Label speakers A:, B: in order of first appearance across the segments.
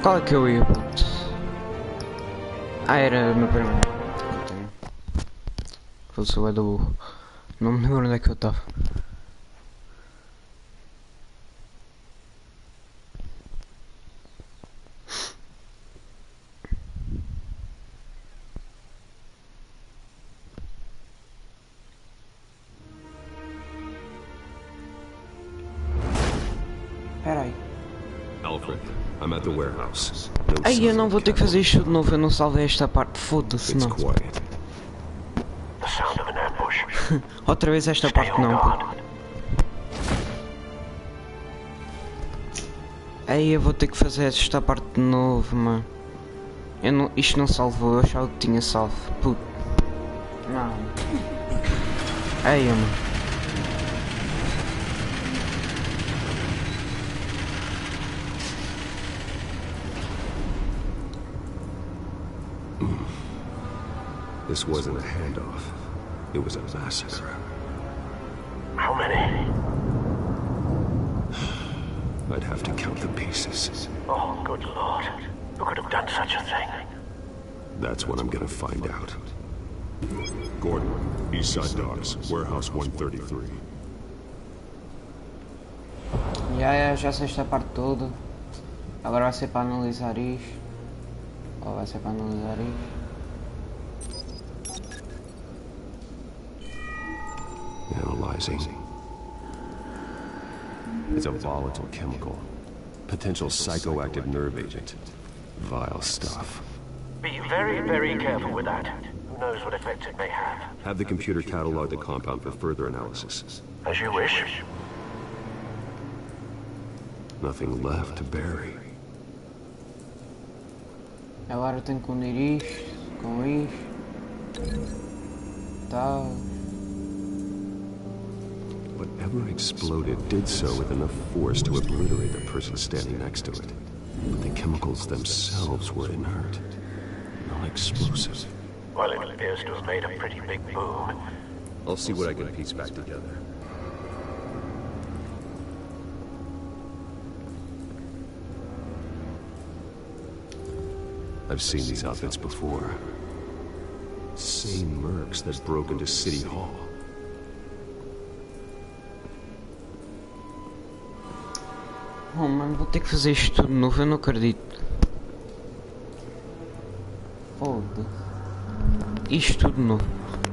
A: qual é que eu ia, puto? Ah, era no primeiro. Fosse o do burro. Não me lembro onde é que eu estava. Peraí.
B: Alfred, I'm at the warehouse.
A: Aí eu não vou ter que fazer isto de novo, eu não salvei esta parte, foda-se não. Outra vez esta parte não, puto. Aí eu vou ter que fazer esta parte de novo, mano. Isto não salvou, eu achava que tinha salvo, puto. Não. Aí, mano.
B: This wasn't a handoff. It was a massacre.
C: How many?
B: I'd have to count the pieces.
C: Oh, good Lord. Who could have done such a thing?
B: That's what I'm gonna find out. Gordon, Eastside Docks, Warehouse 133.
A: Já sei esta parte toda. Agora vai ser para analisar isto. Ou vai ser para analisar isto.
B: Analyzing. It's a volatile chemical. Potential psychoactive nerve agent. Vile stuff.
C: Be very, very careful with that. Who knows what effects it may have.
B: Have the computer catalog the compound for further analysis.
C: As you wish.
B: Nothing left to bury.
A: Agora tenho que unir isto com isto. Tal.
B: Whatever exploded did so with enough force to obliterate the person standing next to it. But the chemicals themselves were inert, non-explosive.
C: Well, it appears to have made a pretty big boom.
B: I'll see what I can piece back together. I've seen these outfits before. Same mercs that broke into City Hall.
A: Oh mano, vou ter que fazer isto tudo de novo, eu não acredito. Foda-se. Isto tudo de novo.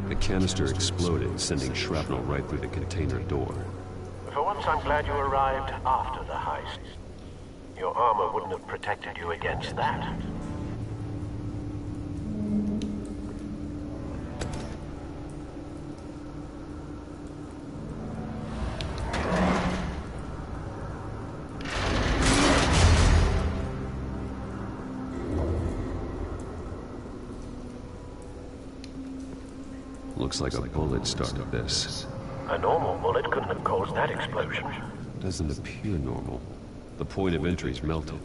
B: The canister exploded, sending shrapnel right through the container door.
C: For once, I'm glad you arrived after the heist. Your armor wouldn't have protected you against that.
B: Looks like a bullet started this.
C: A normal bullet couldn't have caused that explosion.
B: Doesn't appear normal. The point of entry's melted.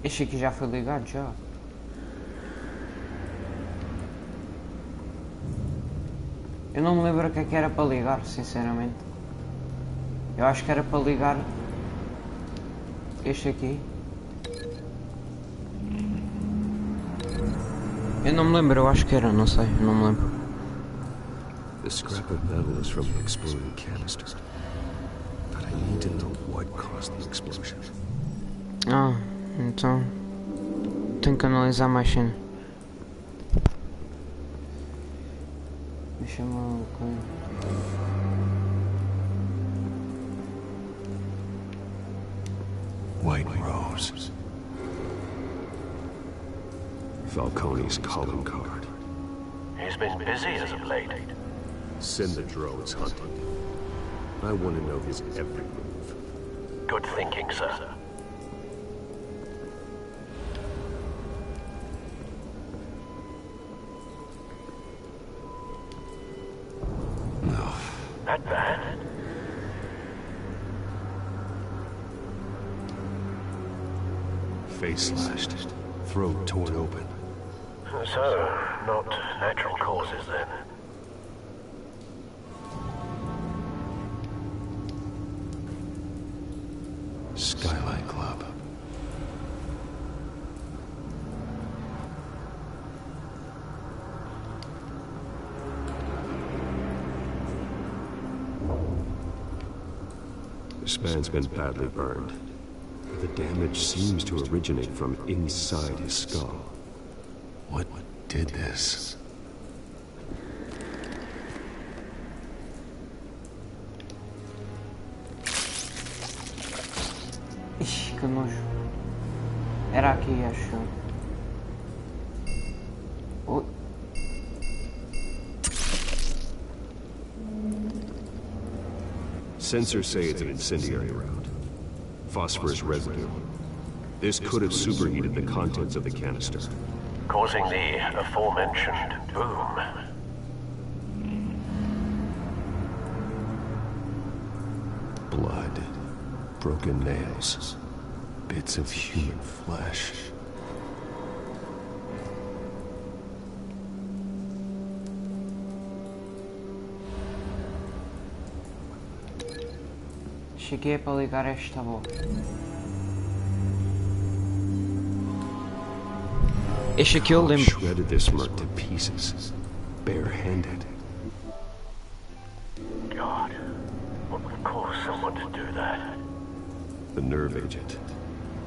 A: Este aqui já foi ligado já. Eu não me lembro o que era para ligar, sinceramente. Eu acho que era para ligar este aqui. Eu não me lembro, eu acho que era, não sei, eu não me lembro.
B: The scrap of metal is from the exploding canister. But I need to know what caused the explosion.
A: Ah, então tenho que analisar mais cena. Deixa-me...
B: White Rose. Falcone's calling card.
C: He's been busy as of late.
B: Send the drones hunting. I want to know his every move.
C: Good thinking, sir.
B: No.
C: That bad?
B: Face slashed. Throat torn open.
C: So, not natural causes then.
B: Skylight Club. The span's been badly burned. The damage seems to originate from inside his skull. What did this?
A: Ixi, que nojo. Era aqui, acho. Oi.
B: Sensors say it's an incendiary round. Phosphorus residue. This could have superheated the contents of the canister,
C: Causing the aforementioned boom.
B: blood, broken nails, bits of human flesh.
A: Cheguei para ligar esta bola. Este aqui eu lembro.
B: Shredded this merc to pieces, barehanded.
C: God, what would cause someone to do that?
B: The nerve agent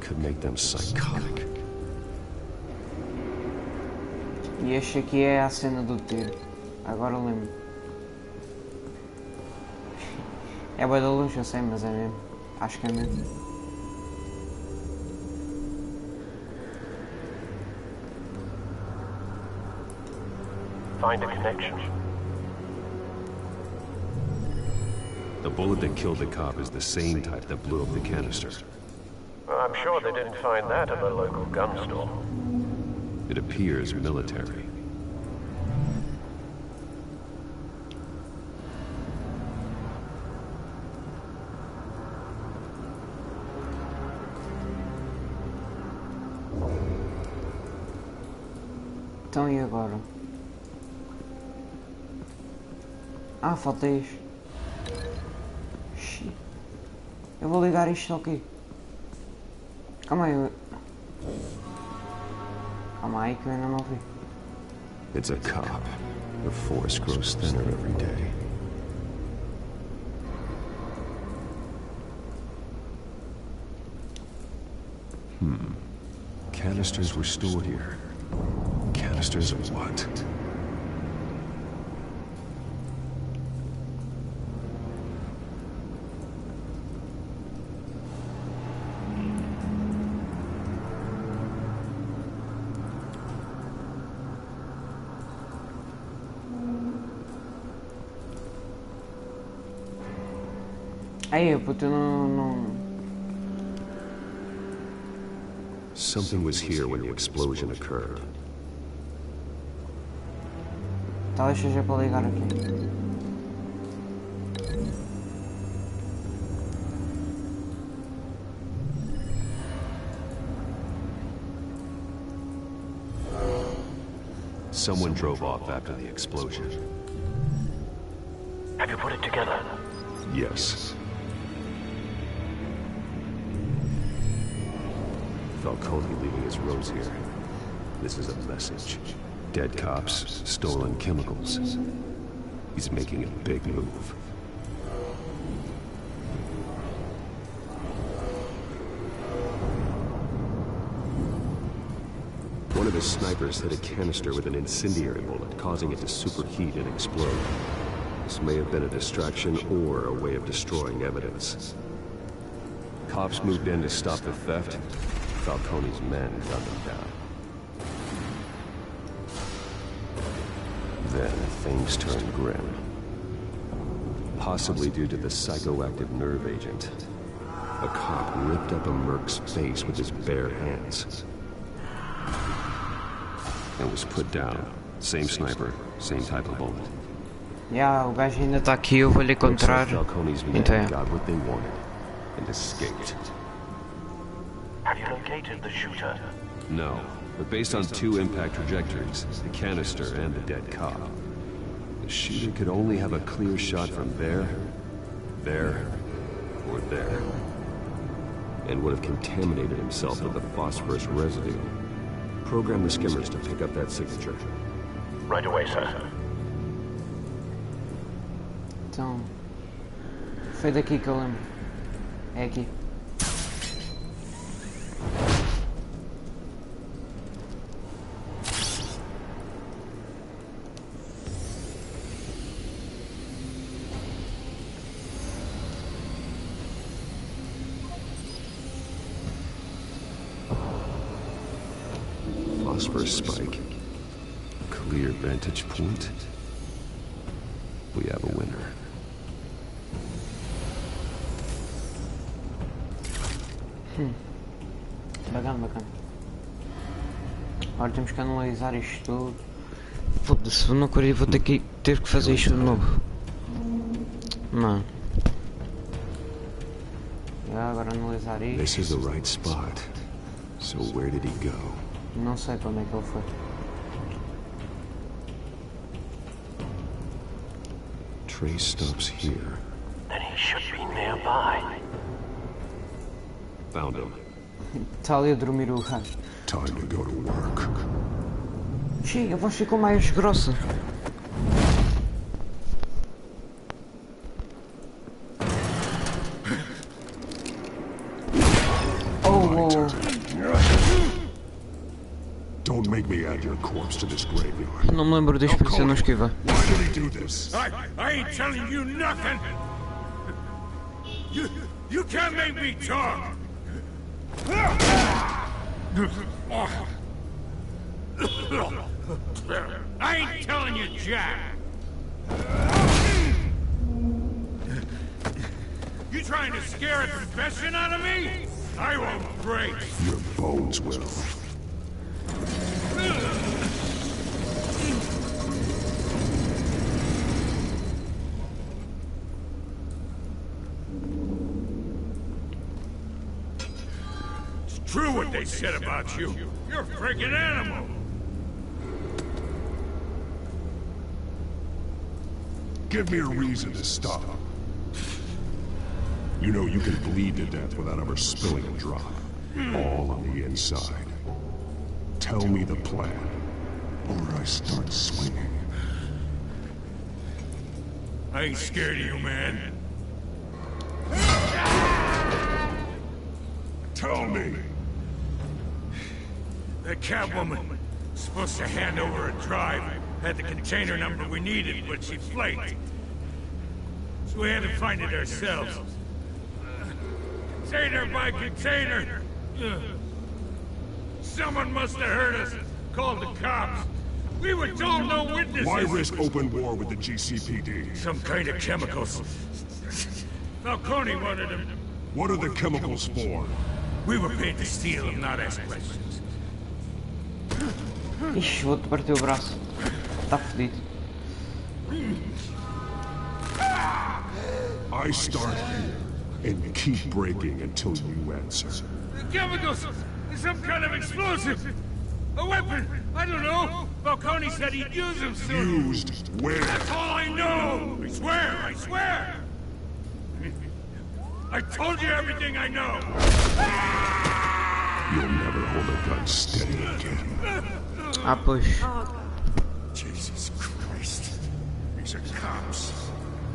B: could make them psychotic.
A: E este aqui é a cena do tiro. Agora eu lembro. É bué da longe, eu sei, mas é mesmo. Acho que é mesmo.
C: Find a connection.
B: The bullet that killed the cop is the same type that blew up the canister.
C: I'm sure they didn't find that at the local gun store.
B: It appears military.
A: Então e agora? Ah, falta isto. Shit. Eu vou ligar isto aqui. Calma aí. Calma aí que eu ainda não vi.
B: It's a cop. The force grows thinner every day. Canisters were stored here. Canisters of what?
A: Aí, puto, eu não...
B: Something was here when the explosion occurred.
A: Talvez seja para ligar aqui.
B: Someone drove off after the explosion.
C: Have you put it together?
B: Yes. Falcone leaving his rose here. This is a message. Dead cops, stolen chemicals. He's making a big move. One of his snipers hit a canister with an incendiary bullet, causing it to superheat and explode. This may have been a distraction or a way of destroying evidence. Cops moved in to stop the theft. Falcone's men gunned them down. Then things turned grim. Possibly due to the psychoactive nerve agent. A cop ripped up a merc's face with his bare hands. And was put down. Same sniper, same type of bullet.
A: Yeah, o gajo ainda está aqui, eu vou-lhe encontrar.
B: Falcone's men
A: Então é.
B: got what they wanted and escaped.
C: Have you located the shooter?
B: No, but based on 2 impact trajectories, the canister and the dead cop. The shooter could only have a clear shot from there, or there, and would have contaminated himself with the phosphorus residue. Program the skimmers to pick up that signature.
C: Right away, sir.
A: Então, foi daqui que eu lembro. É aqui.
B: Phosphorus spike. Clear vantage point. We have a winner.
A: Bacana, bacana. Agora temos que analisar isto tudo. Foda-se, não queria, vou ter que fazer isto de novo. Não. E agora analisar isto.
B: This is the right spot. So where did he go?
A: Não sei para onde é que ele foi.
B: Trace stops here.
C: Then he should be nearby.
B: Found him.
A: Está ali a dormir o gajo.
B: Time to go to work.
A: Chega, a voz ficou mais grossa. Oh.
B: Don't make me add your corpse to this graveyard.
A: Não me lembro disto, por isso eu não esquiva.
B: Why did he do this?
D: I ain't telling you nothing. You can't make me talk. I ain't telling you, Jack. You trying to scare a confession out of me? I won't break.
B: Your bones will.
D: It's true what they said about you. You're a freaking animal.
B: Give me a reason to stop. You know you can bleed to death without ever spilling a drop. All on the inside. Tell me the plan, or I start swinging.
D: I ain't scared of you, man.
B: Tell me!
D: That Catwoman was supposed to hand over a drive. Had the container number we needed, but she flaked. So we had to find it ourselves. Container by container. Someone must have heard us. Called the cops. We were told no witnesses.
B: Why risk open war with the GCPD?
D: Some kind of chemicals. Falcone wanted them.
B: What are the chemicals for?
D: We were paid to steal them, not ask questions.
A: Ixi, o outro partiu o braço. Está fodido.
B: I start here and keep breaking until you answer.
D: The chemicals! Some kind of explosive! A weapon! I don't know! Falcone said he'd use them soon!
B: Used where?
D: That's all I know! I swear! I swear! I told you everything I know!
B: You'll never hold a gun steady again.
A: Ah, pois.
D: Jesus Christ. These are cops.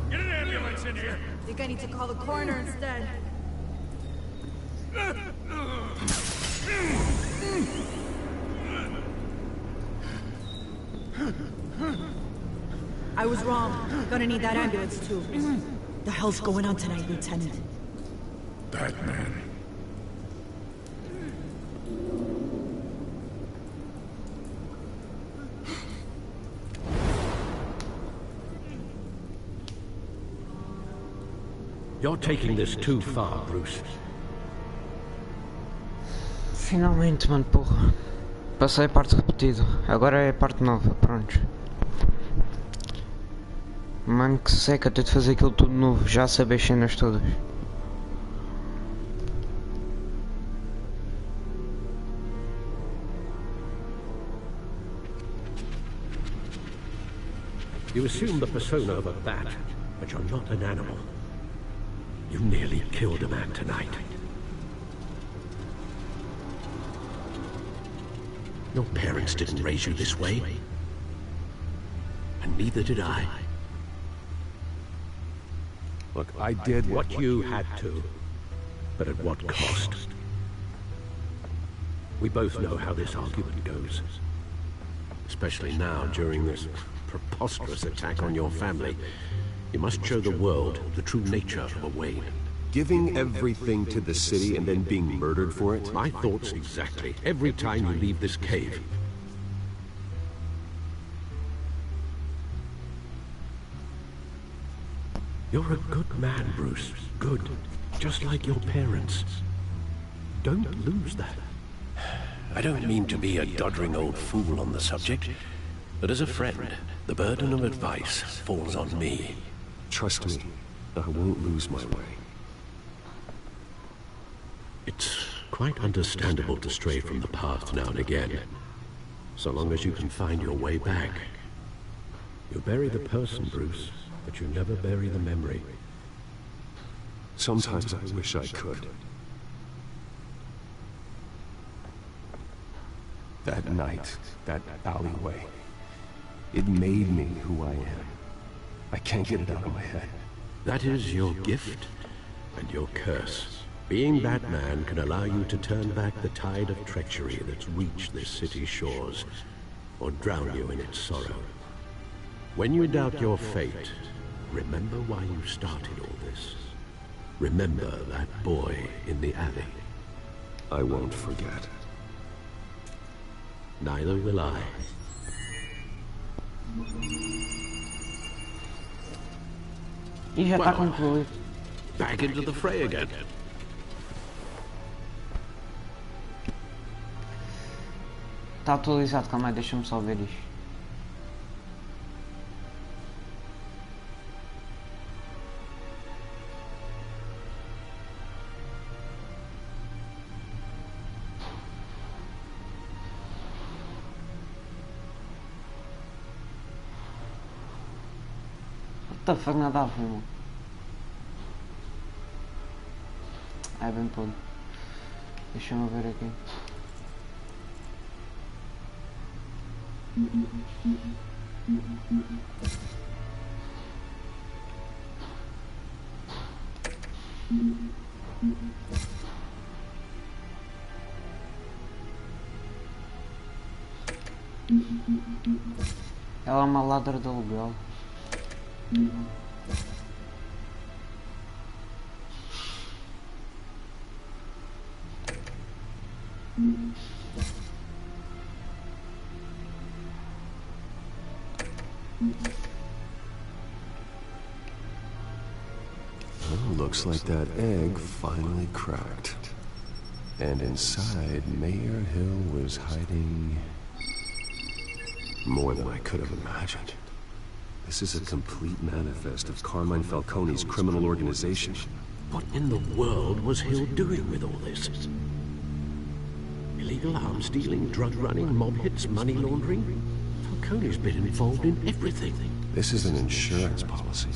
D: Get an ambulance in here!
E: I think I need to call the coroner instead. I was wrong. Gonna need that ambulance too. The hell's going on tonight, Lieutenant?
D: Batman.
F: You're taking this too far, Bruce.
A: Finalmente, mano, porra. Passei a parte repetida. Agora é a parte nova, pronto. Mano, que seca ter de fazer aquilo tudo novo. Já saber as cenas todas.
F: You assume the persona of a bat, but you're not an animal. You nearly killed a man tonight. Your parents didn't raise you this way. And neither did I.
B: Look, I did
F: What you had to, but at what cost? We both know how this argument goes. Especially now, during this preposterous attack on your family. You must show the world the true nature of a Wayne.
B: Giving everything to the city and then being murdered for it?
F: My thoughts exactly. Every time you leave this cave. You're a good man, Bruce. Good. Just like your parents. Don't lose that.
G: I don't mean to be a doddering old fool on the subject, but as a friend, the burden of advice falls on me.
B: Trust me, I won't lose my way.
F: It's quite understandable to stray from the path now and again, so long as you can find your way back. You bury the person, Bruce, but you never bury the memory.
B: Sometimes I wish I could. That night, that alleyway, it made me who I am. I can't get it out of my head.
F: That is your gift and your curse. Being Batman can allow you to turn back the tide of treachery that's reached this city's shores, or drown you in its sorrow. When you doubt your fate, remember why you started all this. Remember that boy in the alley.
B: I won't forget.
F: Neither will I.
A: E já está concluído.
F: Back into the fray again.
A: Está atualizado, calma aí, deixa-me só ver isto. What the fuck, nada a ver, mano. É bem podre. Deixa-me ver aqui. Ela é uma ladra de aluguel.
B: Well, looks like that egg finally cracked. And inside, Mayor Hill was hiding more than I could have imagined. This is a complete manifest of Carmine Falcone's criminal organization.
F: What in the world was Hill doing with all this? Illegal arms dealing, drug running, mob hits, money laundering? Falcone's been involved in everything.
B: This is an insurance policy.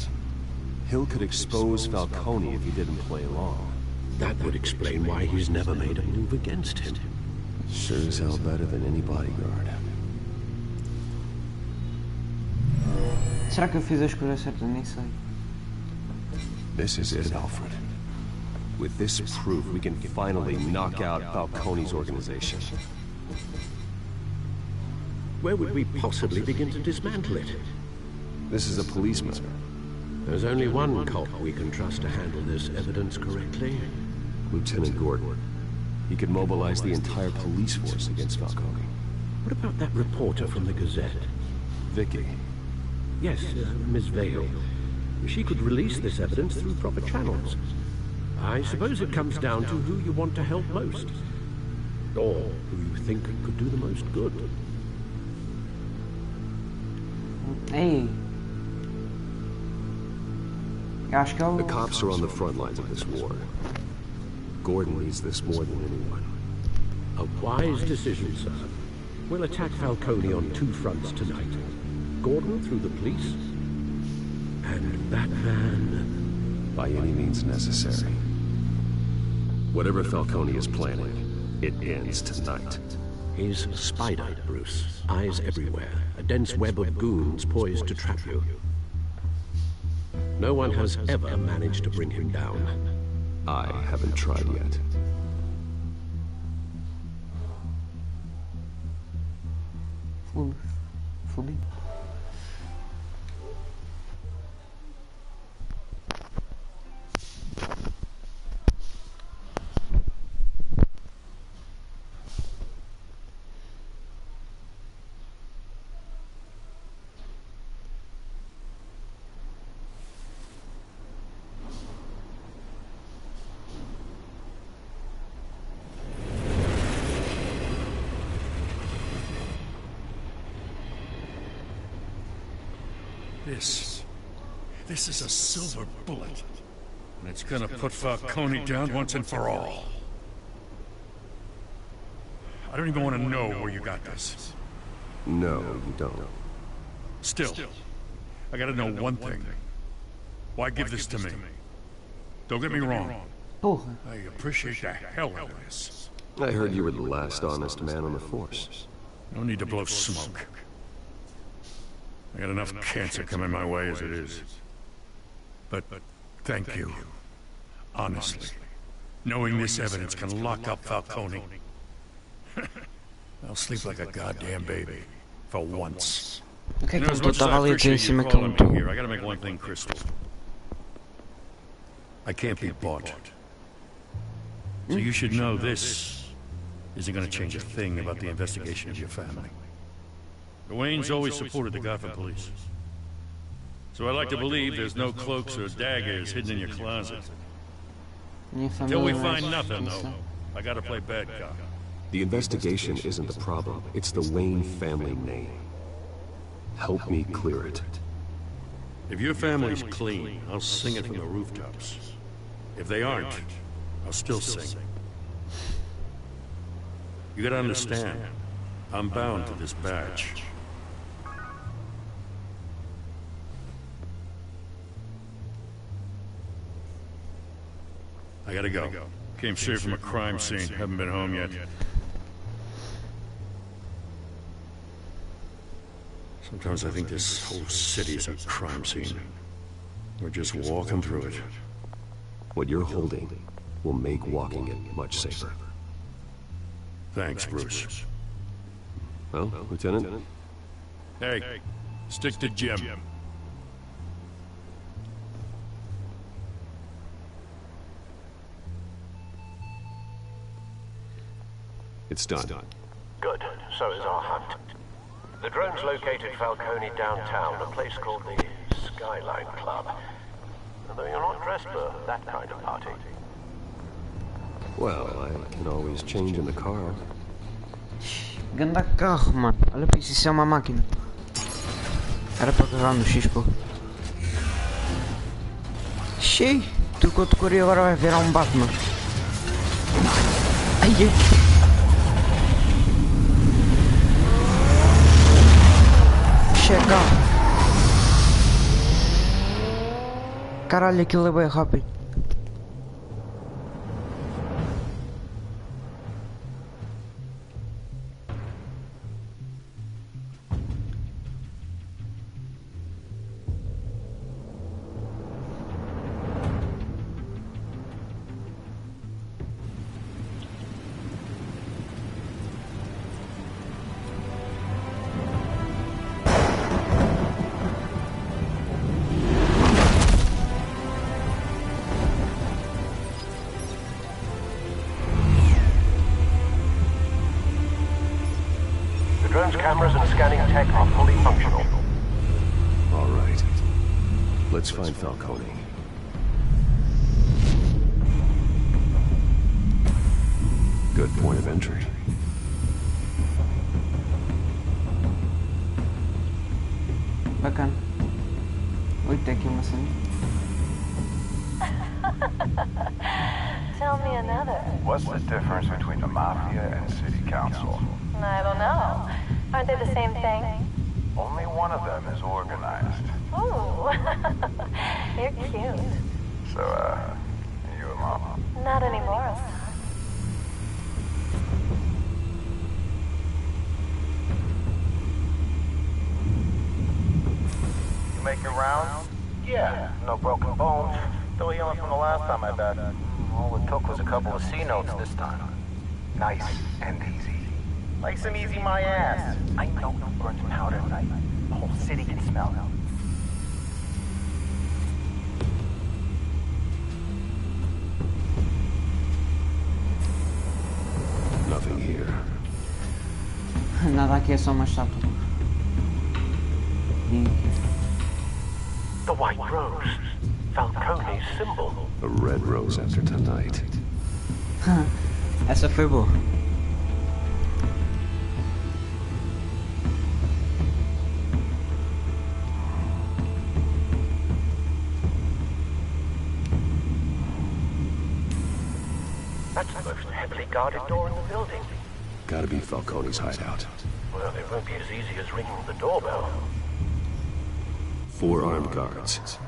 B: Hill could expose Falcone if he didn't play along.
F: That would explain why he's never made a move against him.
B: Sure as hell better than any bodyguard.
A: Será que eu fiz a escolha certa? Nem sei.
B: This is it, Alfred. With this proof, we can finally knock out Falcone's organization.
F: Where would we possibly begin to dismantle it?
B: This is a police matter.
F: There's only one cop we can trust to handle this evidence correctly.
B: Lieutenant Gordon. He could mobilize the entire police force against Falcone.
F: What about that reporter from the Gazette?
B: Vicky.
F: Yes, Miss Vale. She could release this evidence through proper channels. I suppose it comes down to who you want to help most. Or who you think could do the most good.
A: Hey. Acho que é o...
B: The cops are on the front lines of this war. Gordon needs this more than anyone.
F: A wise decision, sir. We'll attack Falcone on two fronts tonight. Gordon through the police? And Batman?
B: By any means necessary. Whatever Falcone is planning, it ends tonight.
F: He's a spider, Bruce. Eyes everywhere. A dense web of goons poised to trap you. No one has ever managed to bring him down.
B: I haven't tried yet.
A: Fudi.
D: This is a silver bullet. And it's gonna put Falcone down once and for all. I don't even want to know where you got this.
B: No, you don't.
D: Still, I gotta know one thing. Why give this to me? Don't get me wrong.
A: Porra.
D: I appreciate the hell out of this.
B: I heard you were the last honest man on the force.
D: No need to blow smoke. I got enough cancer coming my way as it is. But thank you. Honestly. Knowing this evidence can lock up Falcone. I'll sleep like a goddamn baby. For once.
A: O que é
D: You
A: que
D: know,
A: ele
D: as much as I
A: estava ali em
D: appreciate
A: cima
D: you
A: que ele
D: calling me
A: não
D: here, I gotta make one thing crystal. I can't be bought. So you should know this isn't gonna change a thing about the investigation of your family. The Waynes always supported the Gotham police. So I like to believe there's no cloaks or daggers hidden in your closet.
A: Minha
D: Till we
A: família vai
D: find nothing,
A: descansar.
D: though, I gotta play bad cop.
B: The investigation isn't the problem. It's the Wayne family name. Help me clear it.
G: If your family's clean, I'll sing it from the rooftops. If they aren't, I'll still sing. You gotta understand, I'm bound to this badge. I gotta go. Came straight from a crime scene. Haven't been home yet. Sometimes I think this whole city is a crime scene. We're just walking through it.
B: What you're holding will make walking it much safer.
G: Thanks, Bruce.
B: Well, Lieutenant?
D: Hey, stick to Jim.
B: It's done.
C: Good. So is our hunt. The drones located Falcone downtown, a place called the Skyline Club. Although you're not dressed for that kind of party.
B: Well, I can always change in the car.
A: Ganda carro, mano. Olha para isso, isso é uma máquina. Era para agarrar no X, pô. Xii, trocou de cor e agora vai virar um Batman. Ai, ai. Chega. Caralho, aquilo é bem rápido.
C: Cameras and scanning tech are fully functional.
B: All right. Let's find Falcone. Good point of entry.
A: Bacana. Oi, tem aqui uma cena.
H: Tell me another.
I: What's the difference between the Mafia and City Council?
H: I don't know. Aren't they the same thing? Only one of them is organized.
I: Ooh, you're cute.
H: So, you a mom?
I: Not anymore.
H: You make your rounds? Yeah, no broken bones. Still healing from the last time I bet. All it took was a couple of C notes this time. Nice and easy. Like some easy my ass. I know who burns powder at night. The whole city can smell it.
B: Nothing here.
A: Nada aqui, é só uma estátua.
C: The white rose. Falcone's symbol.
B: A red rose after tonight.
A: Essa foi boa.
C: That's the most heavily guarded door in the building.
B: Gotta be Falcone's hideout.
C: Well, it won't be as easy as ringing the doorbell.
B: 4 armed guards.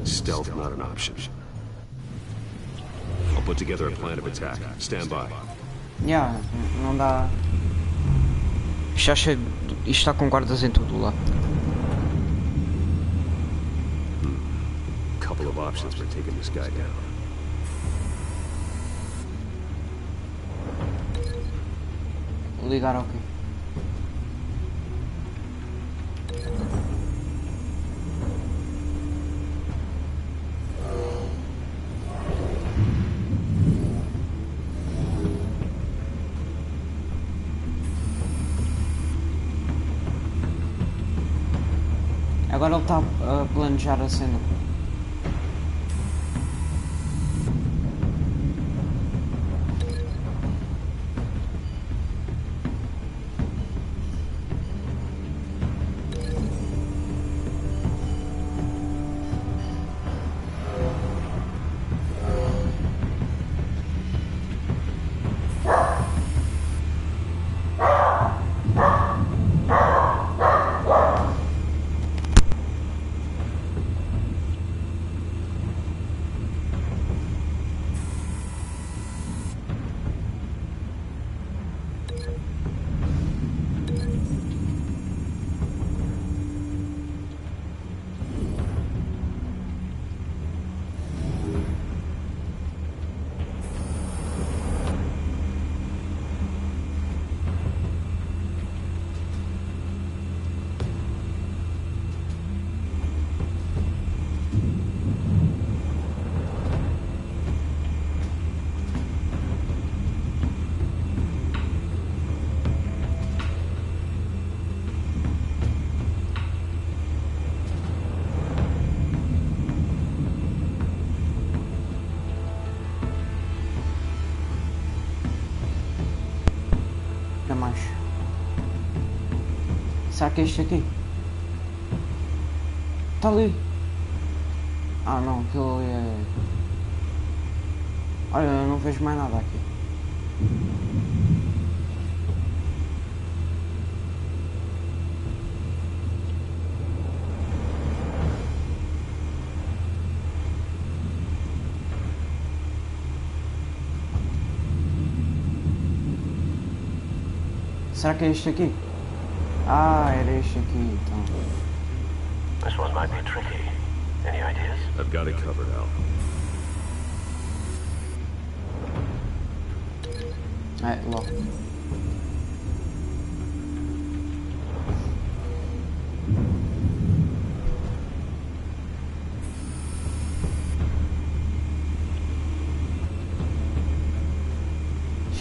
B: Stealth not an option. I'll put together a plan of attack. Stand by.
A: Yeah, não dá. Já achei. Isto está com guardas em todo lá.
B: Couple of options for taking this guy down.
A: Ligar ok. Agora ele está a planejar a cena. Mais. Será que é este aqui? Está ali. Ah não, aquilo ali é... Olha, eu não vejo mais nada aqui. Será que é este aqui? Ah, era este aqui, então.
C: This one might be tricky. Any ideas?
B: I've got it covered, Al.
A: É, logo.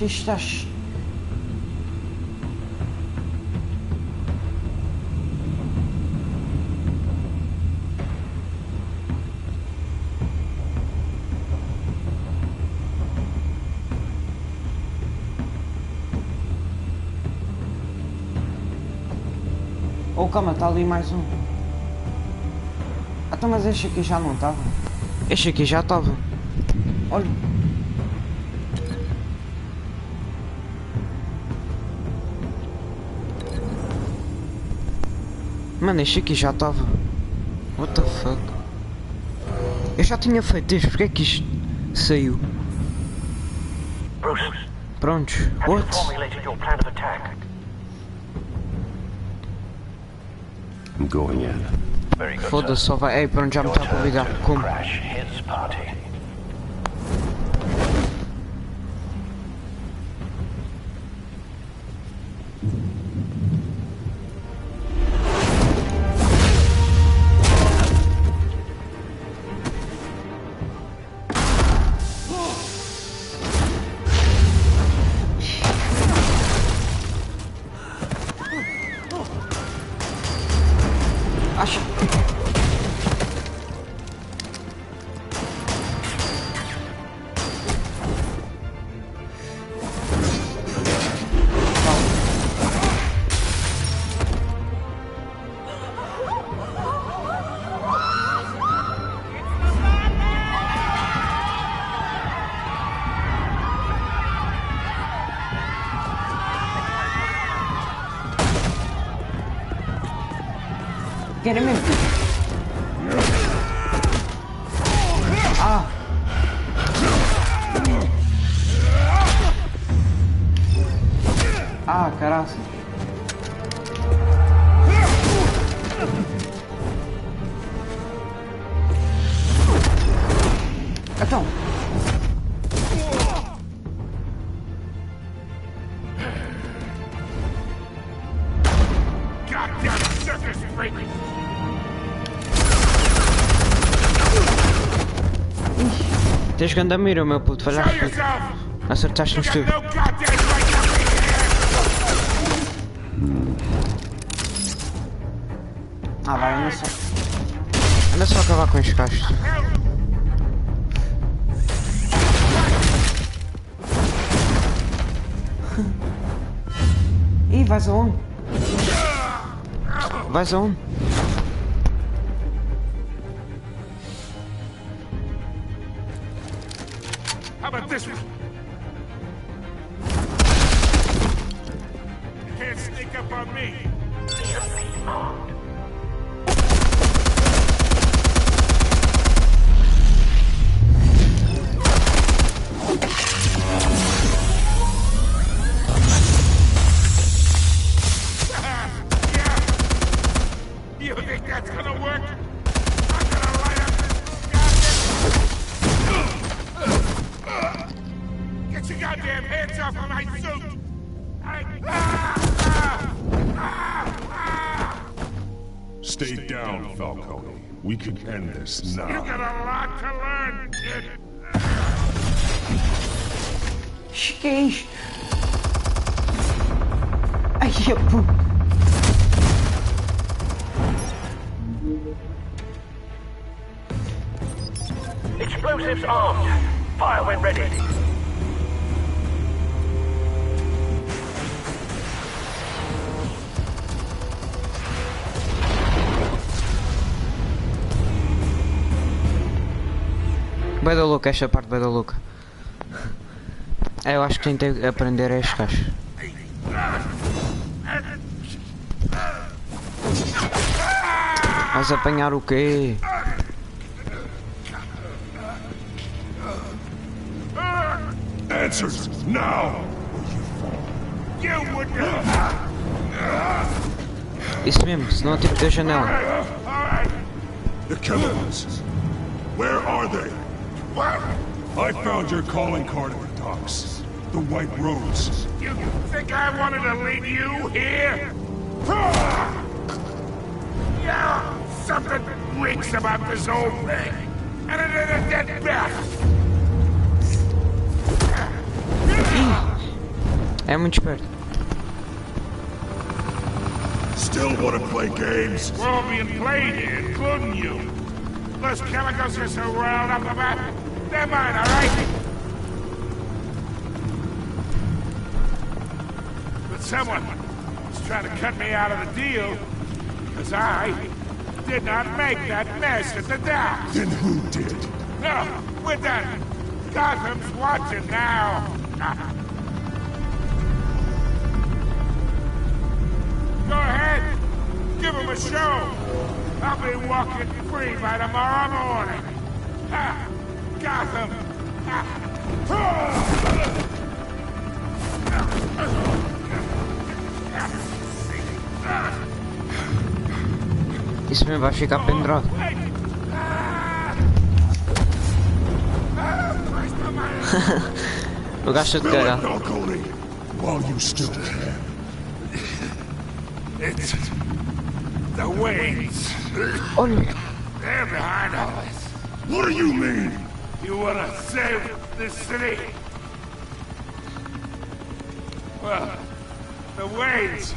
A: Estás... Oh, calma, está ali mais um. Ah, então, mas este aqui já não estava. Este aqui já estava. Olha. Mano, este aqui já estava. What the fuck? Eu já tinha feito isto, porque é que isto saiu?
C: Bruce,
A: Prontos,
C: have you
A: what?
C: formulated your plan of attack?
B: I'm going in.
C: Very good,
A: Foda-se,
C: sir.
A: só vai. Ei, pronto, já me está a convidar. Como?
C: Crash his party.
A: Acha? Get him in. Ah. Ah, caraças. Então. Tens grande mira, meu puto, falhaste. Acertaste-nos tudo. Ah, vai, anda só. Anda só acabar com os cachos. Ih, vais aonde? Vais aonde?
J: How about this one? You can't sneak up on me. You think that's gonna work? I'm gonna light up this Get your goddamn hands off of my suit!
K: Stay down, Falcone. We can end this now.
J: You got a lot to learn, kid.
A: Que é isto? Ai, puto.
C: Explosives armed. Fire when ready.
A: Vai da louca, esta parte vai da louca. Eu acho que tentei aprender a escar. Vais apanhar o quê?
K: Answers now!
J: You would
A: Isso mesmo, senão eu tipo da janela.
K: The chemicals! Where are they?
J: What?
K: I found your calling card at the docks. The White Rose.
J: You think I wanted to leave you here? Yeah, something reeks about this whole thing. And it is a dead bat.
A: É muito esperto.
K: Still want to play games?
J: We're all being played here, including you. Those chemicals you're so riled up about, they're mine, all right? But someone is trying to cut me out of the deal, because I did not make that mess at the docks.
K: Then who did?
J: No, we're done. Gotham's watching now. Go ahead. Give him a show. I'll be walking free by tomorrow morning. Ha! Gotham.
A: Isso mesmo vai ficar pendurado. O gajo de cagar.
K: While you still can.
J: It's the Waynes.
A: Olha.
J: They're behind all this.
K: What do you mean?
J: You wanna save this city? Well, the Waynes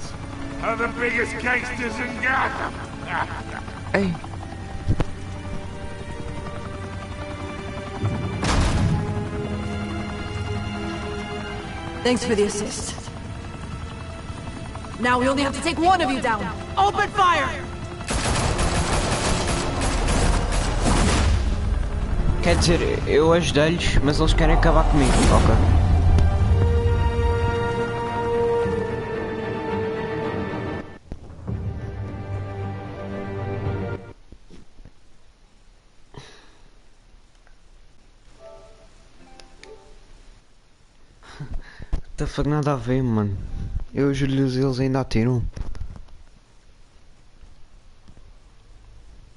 J: are the biggest gangsters in Gotham.
A: Hey.
E: Thanks for the assist. Now we only have to take one of you down. Open fire!
A: Quer dizer, eu ajudei-lhes, mas eles querem acabar comigo. Ok. Não foi nada a ver, mano. Eu ajudo-lhes e eles ainda atiram.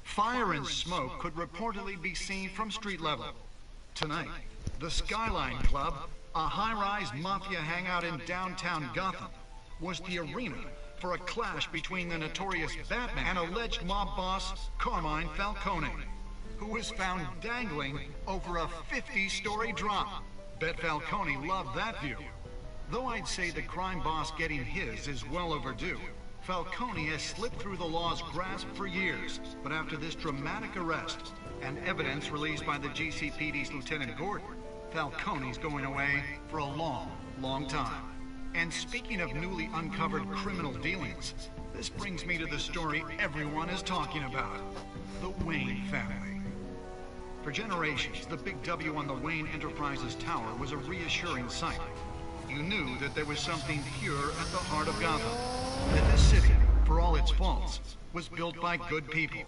L: Fire and smoke could reportedly be seen from street level. Tonight, the Skyline Club, a high-rise mafia hangout in downtown Gotham, was the arena for a clash between the notorious Batman and alleged mob boss Carmine Falcone, who was found dangling over a 50-story drop. Bet Falcone loved that view. Though I'd say the crime boss getting his is well overdue, Falcone has slipped through the law's grasp for years. But after this dramatic arrest and evidence released by the GCPD's Lieutenant Gordon, Falcone's going away for a long, long time. And speaking of newly uncovered criminal dealings, this brings me to the story everyone is talking about. The Wayne family. For generations, the big W on the Wayne Enterprises Tower was a reassuring sight. You knew that there was something pure at the heart of Gotham. That this city, for all its faults, was built by good people.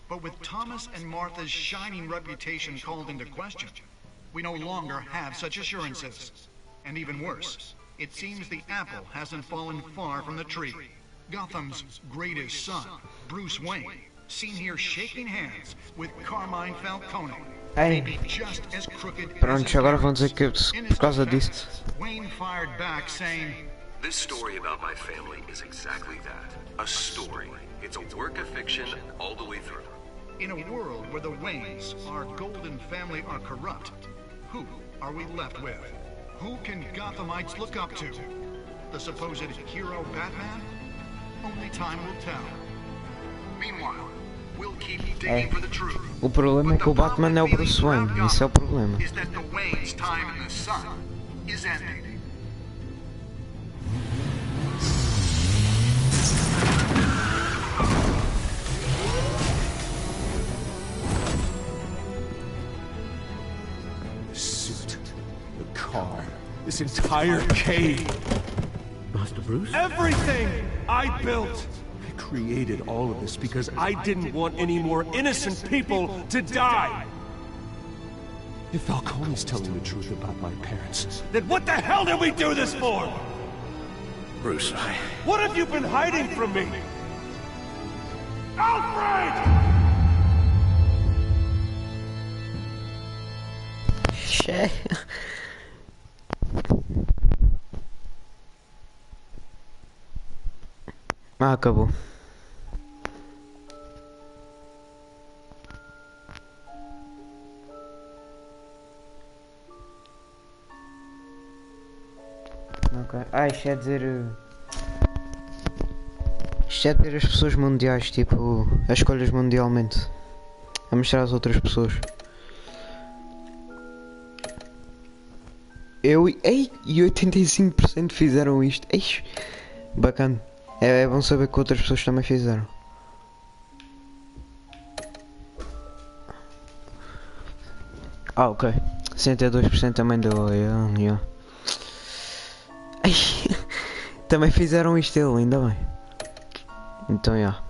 L: But with Thomas and Martha's shining reputation called into question, we no longer have such assurances. And even worse, it seems the apple hasn't fallen far from the tree. Gotham's greatest son, Bruce Wayne, seen here shaking hands with Carmine Falcone.
A: Ei, pronto, agora vão dizer que por causa disso.
L: Wayne fired back saying,
B: "This story about my family is exactly that. A story. It's a work of fiction all the way through."
L: In a world where the Waynes, our golden family, are corrupt, who are we left with? Who can Gothamites look up to? The supposed hero Batman? Only time will tell. Meanwhile, we'll keep digging for the truth.
A: O problema é que o Batman é o Bruce Wayne, isso é o problema.
L: Is that the Wayne's time in the sun is ending.
J: The suit, the car, this entire cave.
F: Master Bruce?
J: Everything I built. I created all of this because I didn't want any more innocent people to die. If Falcone's telling the truth about my parents, then what the hell did we do this for?
G: Bruce,
J: What have you been hiding from me? Alfred!
A: Che. Ah, acabou. Ok. Ah, isto é dizer. Isto é dizer as pessoas mundiais, tipo, as escolhas mundialmente. A mostrar às outras pessoas. Ei, e 85% fizeram isto. Ei, bacana. É bom saber que outras pessoas também fizeram. Ah, ok. 62% também deu. Yeah. Ai, também fizeram isto ele, ainda bem. Então, yeah.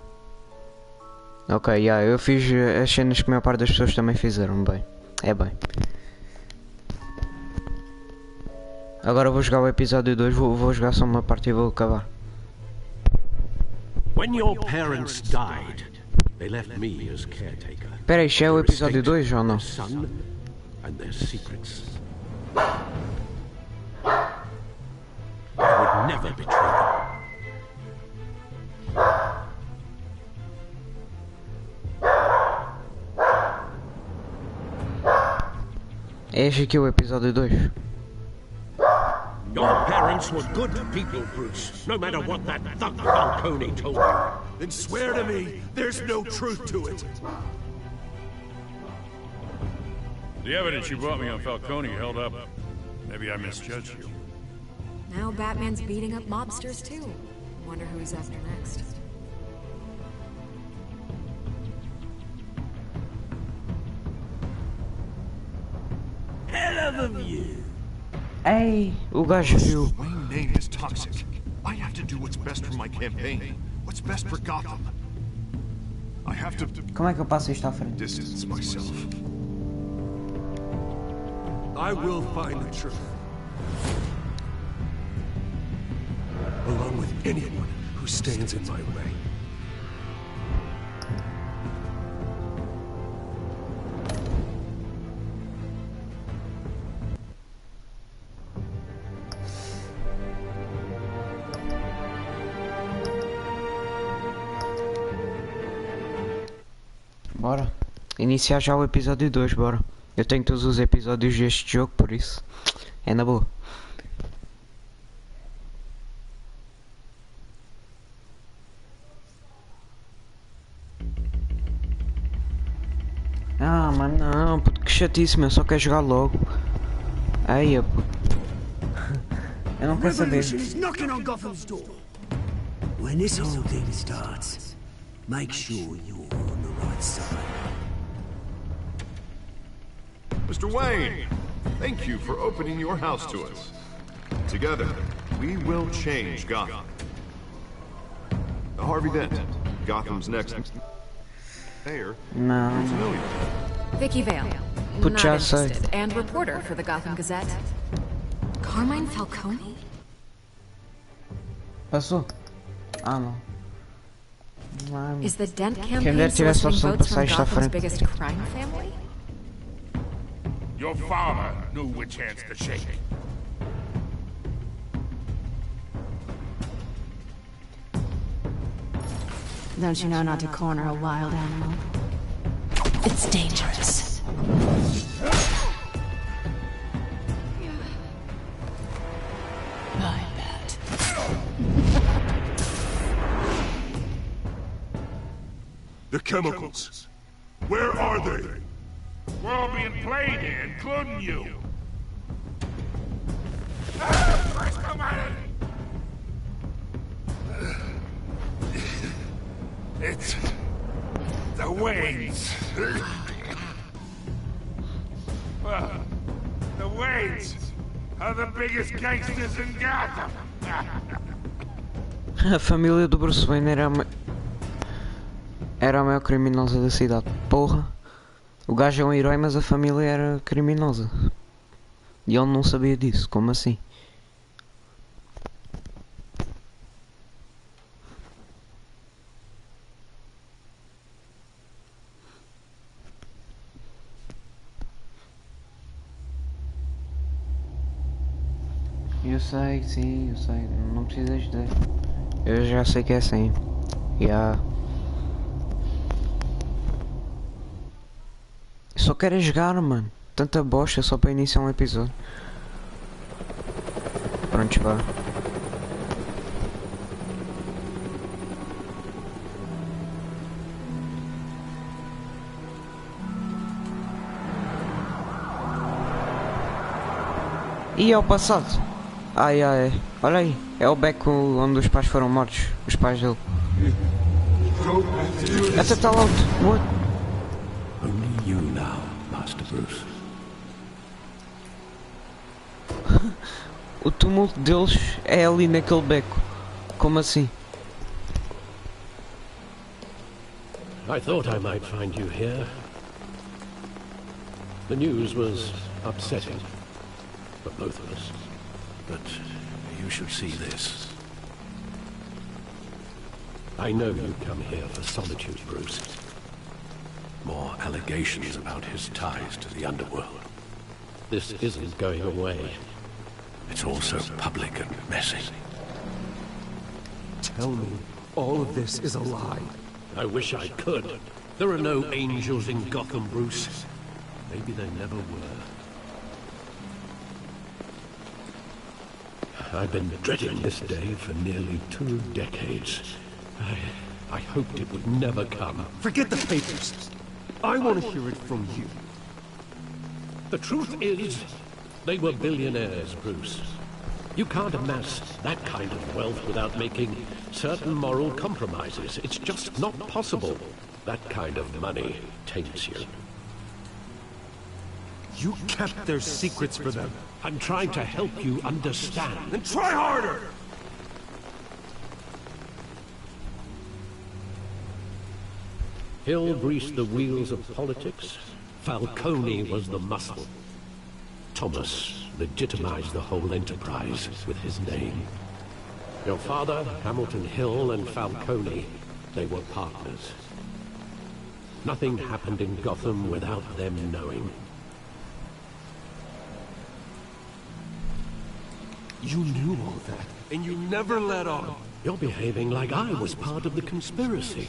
A: Ok, yeah, eu fiz as cenas que a maior parte das pessoas também fizeram, bem. É bem. Agora vou jogar o episódio 2, vou jogar só uma parte e vou acabar.
F: When your parents died, they left me as caretaker.
A: Espera aí, isto é o episódio 2 ou não?
F: Son and their secrets. I would never betray them.
A: É este aqui o episódio 2.
F: Your parents were good people, Bruce, no matter what that thug Falcone told you.
J: Then swear to me there's no truth to it.
D: The evidence you brought me on Falcone held up. Maybe I misjudged you.
M: Now Batman's beating up mobsters too. Wonder who he's after next.
F: Hell of a view.
A: Ei, o gajo viu.
L: My name is toxic. I have to do what's best for my campaign. What's best for Gotham. I have to
A: Como é que eu passo isto à frente?
L: distance myself.
J: I will find the truth. Along with anyone who stands in my way.
A: Bora. Iniciar já o episódio 2, bora. Eu tenho todos os episódios deste jogo, por isso é na boa. Ah, mano, não, puto, que chatice, meu, só quero jogar logo. Aí, puto. Eu não quero saber.
N: Is knocking on Gotham's door. When this whole thing starts, make sure you're on the right side.
L: Mr. Wayne, thank you for opening your house to us. Together, we will change Gotham. Harvey Dent, Gotham's next mayor.
A: Não.
M: Vicky Vale,
A: Put
M: not
A: já sei.
M: interested, and reporter for the Gotham Gazette. Carmine Falcone?
A: Passou? Ah, não. Não.
M: Is the Dent
A: Quem
M: campaign
A: deve tiver só
M: soliciting
A: opção de
M: votes
A: passar
M: from
A: isto à
M: Gotham's
A: frente.
M: biggest crime family?
K: Your father knew which hands to shake.
O: Don't you know not to corner a wild animal? It's dangerous. My bad.
J: The chemicals. Where are they?
K: We're all being played here, including you. First come at it. It's the Waynes. Well, the Waynes are the biggest gangsters in Gotham.
A: A família do Bruce Wayne era a maior criminosa da cidade. Porra. O gajo é um herói, mas a família era criminosa. E ele não sabia disso. Como assim? Eu sei, sim, eu sei. Não precisas dizer. Eu já sei que é assim. Yeah. Eu só quero é jogar, mano. Tanta bosta só para iniciar um episódio. Pronto, vá. E é o passado. Ai ai, olha aí. É o beco onde os pais foram mortos. Os pais dele. Até está lá outro.
G: Only you now, Master Bruce.
A: O tumulto deles é ali naquele beco. Como assim?
G: I thought I might find you here. The news was upsetting for both of us. But you should see this. I know you come here for solitude, Bruce. More allegations about his ties to the underworld. This isn't going away. It's all so public and messy.
J: Tell me, all of this is a lie.
G: I wish I could. There are no angels in Gotham, Bruce. Maybe there never were. I've been dreading this day for nearly 2 decades. I hoped it would never come.
J: Forget the papers. I want to hear it from you.
G: The truth is, they were billionaires, Bruce. You can't amass that kind of wealth without making certain moral compromises. It's just not possible. That kind of money taints you.
J: You kept their secrets for them.
G: I'm trying to help you understand.
J: Then try harder!
G: Hill greased the wheels of politics. Falcone was the muscle. Thomas legitimized the whole enterprise with his name. Your father, Hamilton Hill, and Falcone, they were partners. Nothing happened in Gotham without them knowing.
J: You knew all that, and you never let on.
G: You're behaving like I was part of the conspiracy.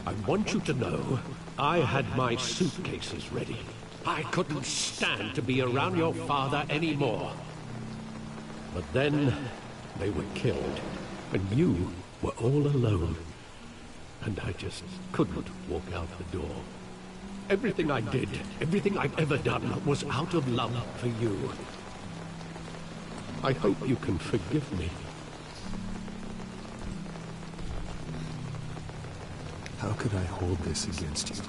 G: I want you to know, I had my suitcases ready. I couldn't stand to be around your father anymore. But then, they were killed, and you were all alone. And I just couldn't walk out the door. Everything I did, everything I've ever done, was out of love for you. I hope you can forgive me.
J: How could I hold this against you?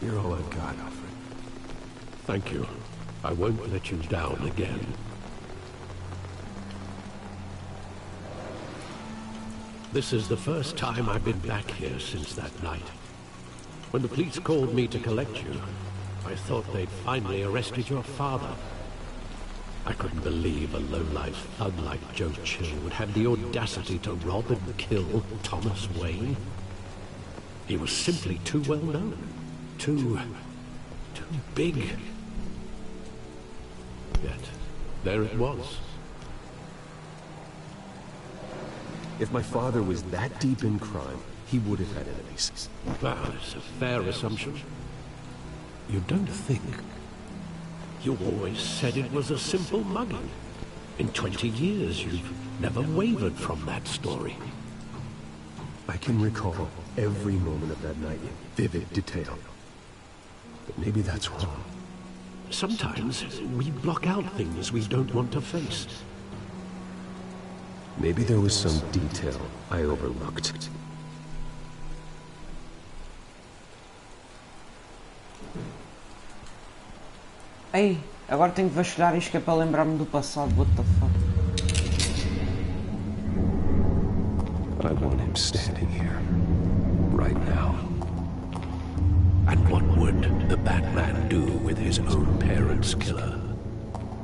J: You're all I've got, Alfred.
G: Thank you. I won't let you down again. This is the first time I've been back here since that night. When the police called me to collect you, I thought they'd finally arrested your father. I couldn't believe a low-life thug like Joe Chill would have the audacity to rob and kill Thomas Wayne. He was simply too well known. Too big. Yet, there it was.
J: If my father was that deep in crime, he would have had enemies.
G: Well, it's a fair assumption. You don't think? You always said it was a simple mugging. In 20 years, you've never wavered from that story.
J: I can recall every moment of that night in vivid detail. But maybe that's wrong.
G: Sometimes we block out things we don't want to face.
J: Maybe there was some detail I overlooked.
A: Ei, agora tenho que vasculhar isto que é para lembrar-me do passado, what the fuck.
B: I want him standing here, right now.
G: And what would the Batman do with his own parents' killer?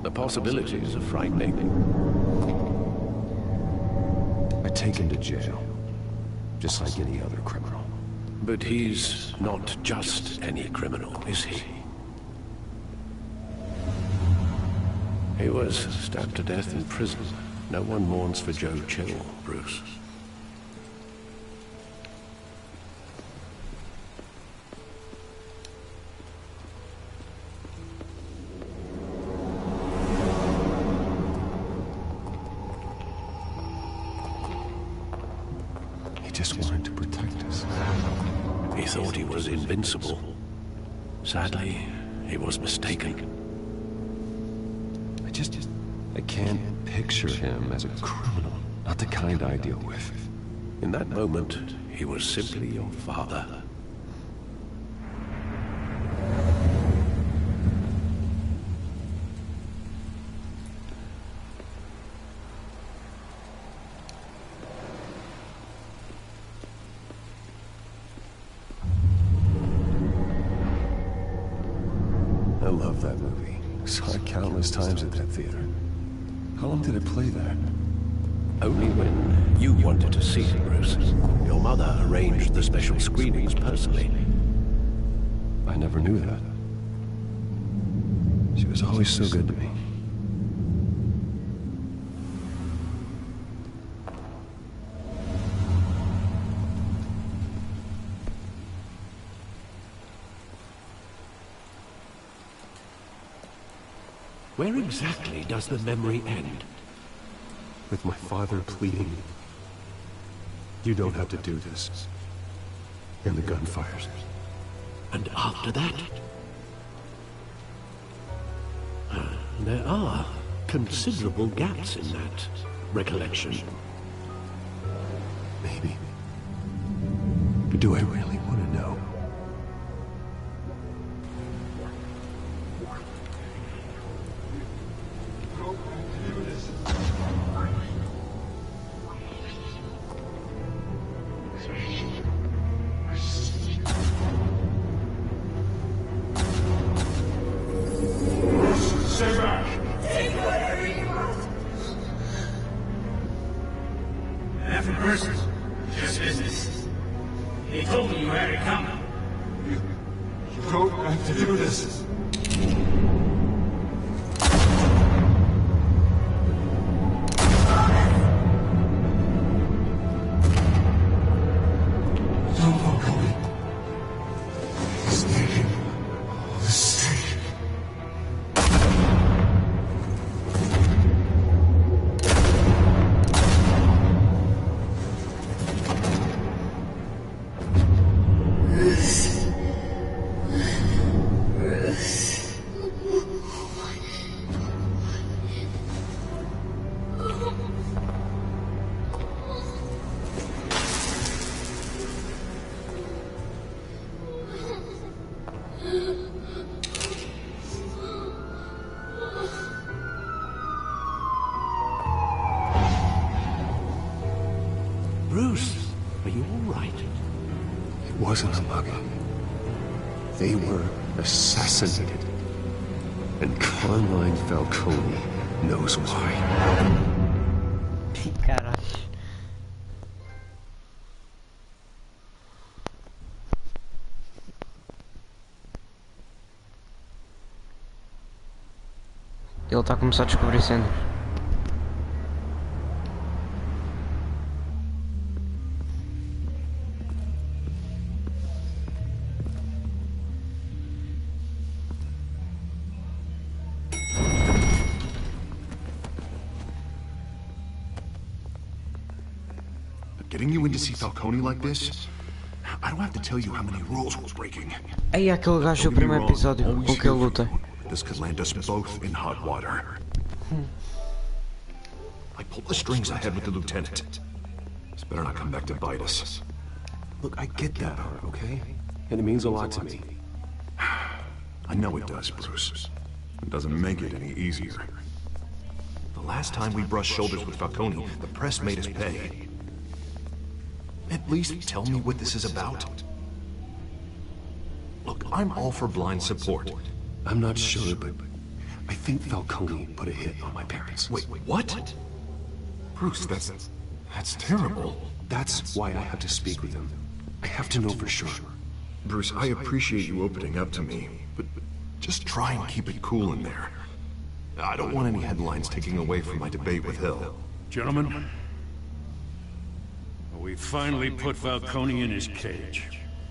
G: The possibilities are frightening.
B: I take him to jail, just like any other criminal.
G: But he's not just any criminal, is he? He was stabbed to death in prison. No one mourns for Joe Chill, Bruce.
B: He just wanted to protect us.
G: He thought he was invincible. Sadly, he was mistaken.
B: I can't picture him as a criminal. Not the kind I deal with.
G: In that moment, he was simply your father.
J: countless times at that theater. How long did it play there?
G: Only when you wanted to see it, Bruce. Your mother arranged the special screenings personally.
J: I never knew that. She was always so good to me.
G: Where exactly does the memory end?
J: With my father pleading, "You don't have to do this." And the gunfires.
G: And after that? There are considerable gaps in that recollection.
J: Maybe. But do I really want to know?
G: Bruce, are you all right?
J: It wasn't a mugging. They were assassinated. And Carmine Falcone knows why.
A: Caralho. Ele está a começar a descobrir cenas.
P: Getting you in to see Falcone like this? I don't have to tell you how many rules we're breaking.
A: Aí aquele gajo do primeiro episódio com que ele luta.
P: This could land us both in hot water. I pulled the strings ahead with the lieutenant. This better not come back to bite us.
J: Look, I get that part, okay? And it means a lot to me.
P: I know it does, Bruce. It doesn't make it any easier. The last time we brushed shoulders with Falcone, the press made us pay. At least tell me what this is about. Look, I'm all for blind support.
J: I'm not sure, but I think Falcone put a hit on my parents.
P: Wait, what? Bruce, that's terrible.
J: That's why I have to speak with him. I have to know for sure.
P: Bruce, I appreciate you opening up to me, but just try and keep it cool in there. I don't want any headlines taking away from my debate with Hill.
D: Gentlemen, we finally put Falcone in his cage.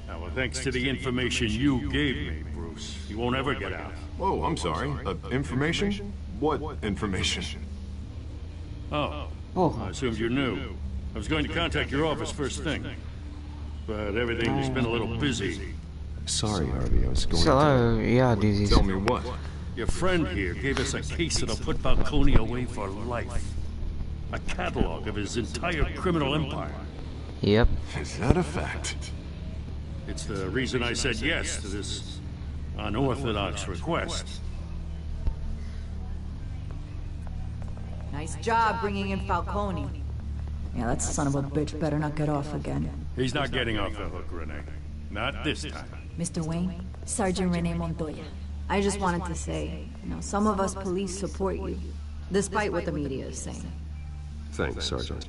D: Now, thanks to the information you gave me, Bruce, he won't ever get out.
P: Whoa, I'm sorry. Information? What information?
D: Oh, I assumed you knew. I was going to contact your office first thing, but everything's been a little busy.
J: Sorry, Harvey, I was going
A: to...
P: Tell me what?
D: Your friend here gave us a case that'll put Falcone away for life. A catalog of his entire criminal empire.
A: Yep.
P: Is that a fact?
D: It's the reason I said yes to this unorthodox request.
E: Nice job bringing in Falcone. Yeah, that son of a bitch better not get off again.
D: He's not getting off the hook, Renee. Not this time.
O: Mr. Wayne, Sergeant Renee Montoya.
M: I just wanted to say, you know, some of us police support you, despite what the media is saying.
B: Thanks, Sergeant.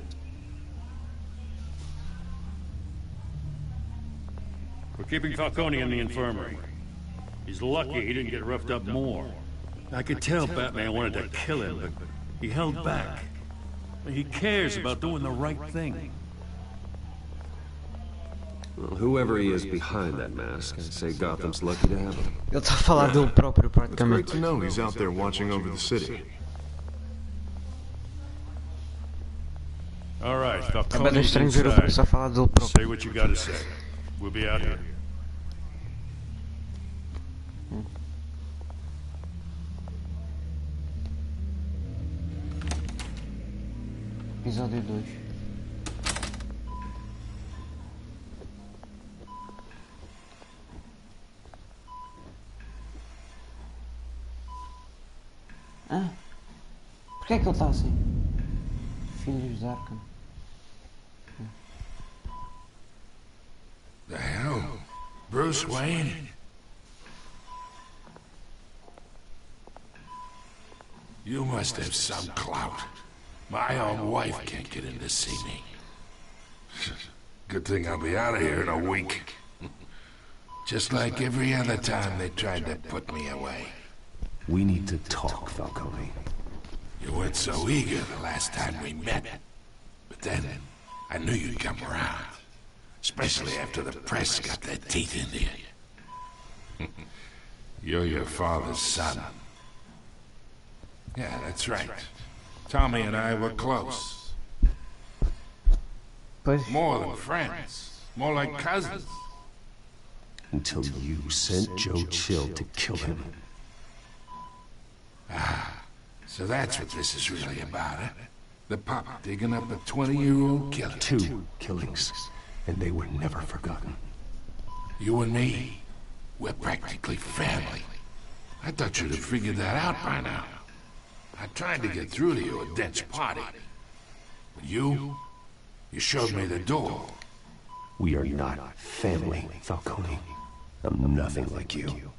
D: We're keeping Falcone in the infirmary. He's lucky he didn't get roughed up more. I could tell Batman wanted to kill him, but he held back. He cares about doing the right thing.
B: Well, whoever he is behind that mask, I say Gotham's lucky to have him.
A: Ele está a falar dele próprio,
P: It's great
A: praticamente.
P: to know he's out there watching over the city.
D: All right,
A: É bem
D: Falcone's
A: estranho ver o começar a falar dele
D: inside. Say
A: próprio.
D: what you gotta say. We'll be out here.
A: Episódio 2. Ah? Porquê é que ele está assim? Filhos de Arkham.
K: The hell? Bruce Wayne? You must have some clout. My own wife can't get in to see me. Good thing I'll be out of here in a week. Just like every other time they tried to put me away.
F: We need to talk, Falcone.
K: You weren't so eager the last time we met. But then, I knew you'd come around. Especially after the press got their teeth into you. You're your father's son. Yeah, that's right. Tommy and I were close. More than friends. More like cousins.
F: Until you sent Joe Chill to kill him.
K: Ah, so that's what this is really about, huh? The pup digging up a 20-year-old killer.
F: 2 killings, and they were never forgotten.
K: You and me, we're practically family. I thought you'd have figured that out by now. I tried to get through to you at Dent's party. But you showed me the door.
F: We are not family, Falcone. I'm nothing like you.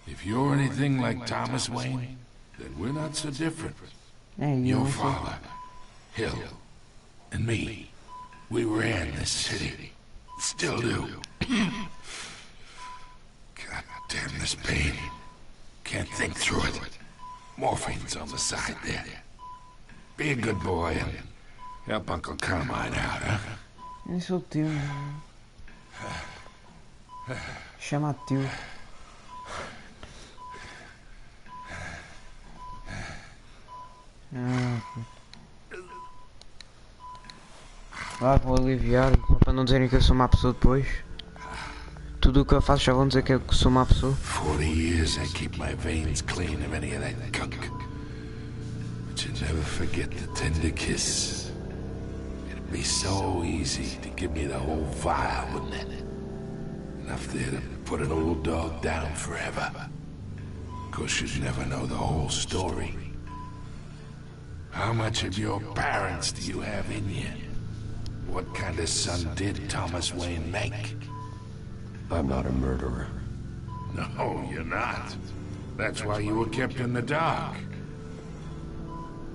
K: If you're anything like Thomas Wayne, then we're not so different.
A: Hey,
K: Your father, Hill, and me, we ran this city. Still do. God damn this pain. Can't think through it. Morphine's on the side there. Be a good boy and help Uncle Carmine out, huh?
A: Eu sou teu. Chama teu. Lá vou aliviar, para não dizerem que eu sou má pessoa depois. Tudo o que eu faço já vão dizer que eu sou má pessoa.
K: 40 years I keep my veins clean of any of that gunk. But you never forget the tender kiss. It'd be so easy to give me the whole vial, wouldn't it? Enough there to put an old dog down forever. Of course, you'd never know the whole story. How much of your parents do you have in you? What kind of son did Thomas Wayne make?
F: I'm not a murderer.
K: No, you're not. That's why you were kept in the dark.